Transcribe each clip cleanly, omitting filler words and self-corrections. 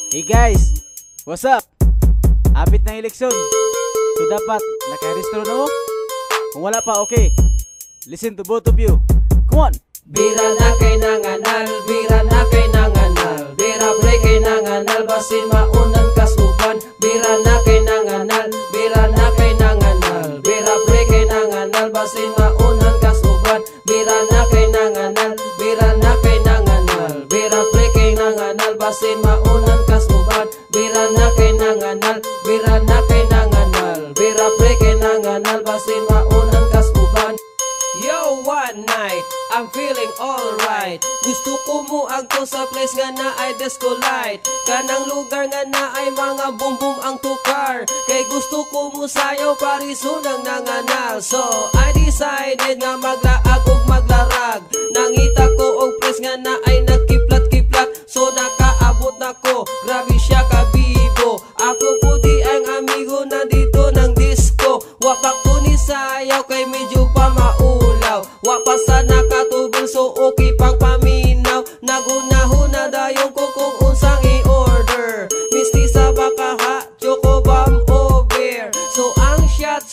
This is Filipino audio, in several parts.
Hey guys, what's up? Hapit ng eleksyon. So dapat nakarehistro na mo? Kung wala pa, okay. Listen to both of you. Come on! Bira na kay nanganal, bira na kay nanganal, bira pre kay nanganal, basin maunan kasuban. Bira na kay nanganal, bira na kay nanganal, bira pre kay nanganal, basin maunan kasuban. Bira na kay nanganal, bira na kay nanganal, bira pre kay nanganal, basin maunan kasuban. Bira na kay nanganal, bira na kay nanganal, bira pre kay nanganal, basin maunan kasuban. Yo, one night, I'm feeling alright. Gusto ko mo agto sa place nga na ay disco light. Kanang lugar nga na ay mga boom boom ang tukar. Kay gusto ko mo sayaw parisunang nanganal. So I decided nga maglaag ug maglarag. Nangita ko og place nga na ay nagkiplat-kiplat. So nakaabot na ko, grabe siya kabibo. Ako po di ang amigo na dito ng disco. Wapak ko ni sayaw kay medyo pa maulaw. Wapa sa nakatubing so okay pang paminaw. Nagunahuna dayong ko kung unsang i-order. Misti sa baka ha, choco bomb o beer. So ang shot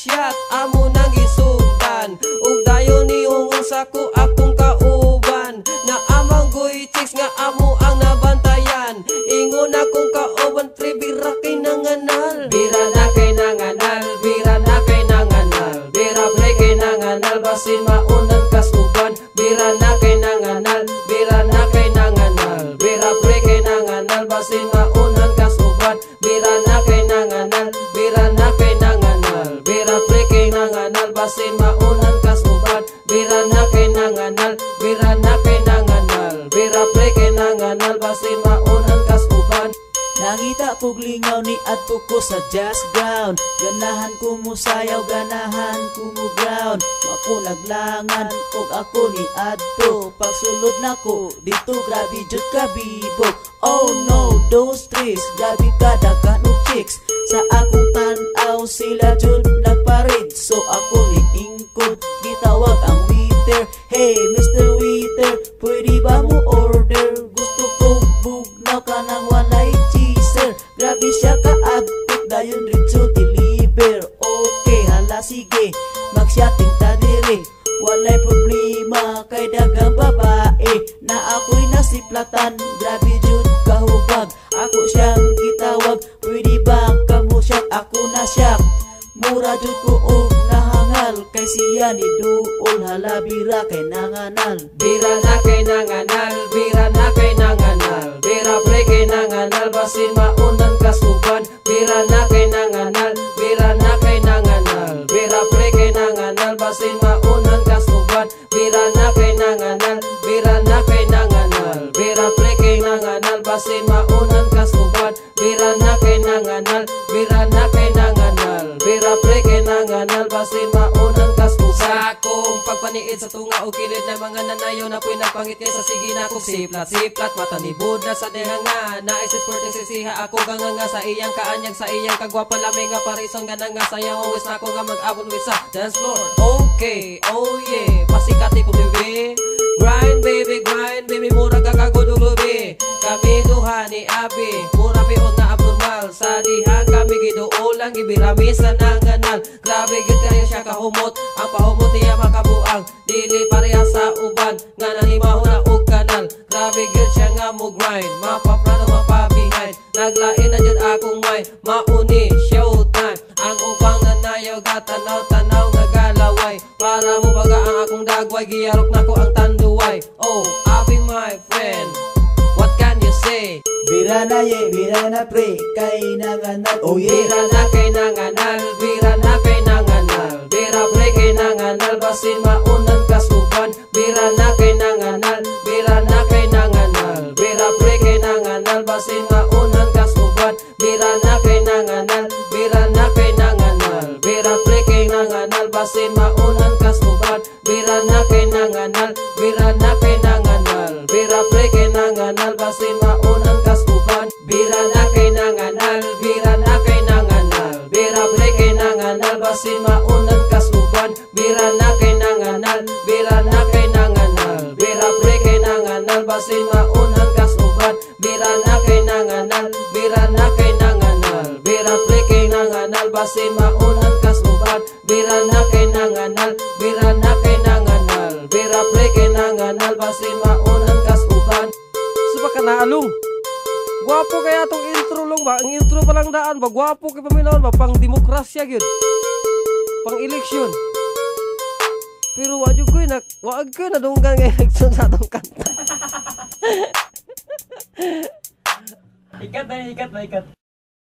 amo nang isundan. Ug dayon ni unsa ko akong kauban. Na amang goy chicks nga amo ang nabantayan. Ingon akong kauban pre bira kay nanganal. Bira na kay nanganal, bira na kay nanganal, bira pre kay nanganal, basin maunan kasuban. Bira na kay nanganal, bira na kay nanganal, bira pre kay nanganal, basin maunan kasuban. Bira na kay nanganal, bira na kay nanganal, bira pre kay nanganal, basin maunan kasuban. Bira na kay nanganal, bira na kay nanganal, bira pre kay nanganal, basin maunan kasuban. Nangita kog lingaw ni adto ko sa jazz ground. Ganahan ko mo sayaw, ganahan ko mo ground. Ako naglangan og ako ni adto. Pagsulod nako dito grabe jud ka bibo. Oh no, those trees grabe kadagan og chicks. Sa akong tan-aw sila jud nagparid. So ako ni ingkod gitawag ang waiter. Hey Mr. Waiter, pwede ba mo order? Gusto ko bugnaw ka nang walay cheeser. Grabe siya ka-agtik, dayon ritso deliver. Okay, hala sige, mag-shotting ta diri. Walay problema kay dagang babae. Na ako'y nasiplatan, grabe jud kahubag. Ako siyang gitawag, pwede ba kamo siya? Ako na siya, mura jud ko og nahangal. Kay siya ni duol, hala bira kay nanganal. Bira na kay nanganal, bira na kay nanganal, bira pre kay nanganal, basin maunan kasuban. Bira na kay nanganal, bira na kay nanganal, bira pre kay nanganal, basin maunan kasuban. Bira na kay nanganal, bira na kay nanganal, bira pre kay nanganal, basin maunan kasuban. Bira na kay nanganal, bira na kay nanganal, bira pre kay nanganal, basin maunan kasuban. Sa akong pagpaniid sa tunga o kilid na mga nanayo na po'y nagpangit sa sige na kong siplat mata ni Buddha sa dehanga. Naisis porting sisiha ako ganga sa iyang kaanyag, sa iyang kagwapa lamay nga parison gana nga sayang always na ako nga mag-abon with sa dance floor. Okay, oh yeah, pasikati po baby. Grind baby, mura kakagod ulubi. Kami duha ni Abi, mura pion na abnormal. Sa diha kami giduolang, ibirami sa nanganal. Grabe gid kayo siya kahumot, ang pahumot niya makabuang. Dili pareha sa uban, nga nahimaw na og kanal. Grabe gid siya nga mo grind, mapaprano mapabihind. Naglain na jud akong mind, mauni showtime. Ang ubang nanayaw gatanaw-tanaw nga galaway. Para mo baga ang akong dagway, giyarok na ko ang tanduway. Oh, Abi my friend, what can you say? Bira na ye, bira na pre, kay nanganal. Oh yeah. Bira na kay nanganal, bira na kay nanganal, bira pre kay nanganal, basin maunan kasuban. Bira na kay nanganal, bira na kay nanganal, bira pre kay nanganal, basin maunan kasuban. Bira na kay nanganal, bira na kay nanganal, bira pre kay nanganal, basin maunan kasuban. Bira na kay nanganal, bira na kay nanganal, bira pre kay nanganal, basin maunan kasuban. Bira na kay nanganal, bira na kay nanganal, bira pre kay nanganal, basin maunan kasuban. Bira na kay nanganal, bira na kay nanganal, bira pre kay nanganal, basin maunan kasuban. Bira na kay nanganal, bira na kay nanganal, bira pre kay nanganal, basin maunan kas uban, bira na kay nanganal, bira na kay nanganal, bira pre kay nanganal, basin maunan kas uban. Suba ka na along. Gwapo kaya tong intro long ba? Ang intro pa lang daan ba? Gwapo kay paminahon ba? Pang demokrasya gyud. Pang eleksyon. Pero wag ko na dunggan nga eleksyon sa atong kanta. Ikat na ikat.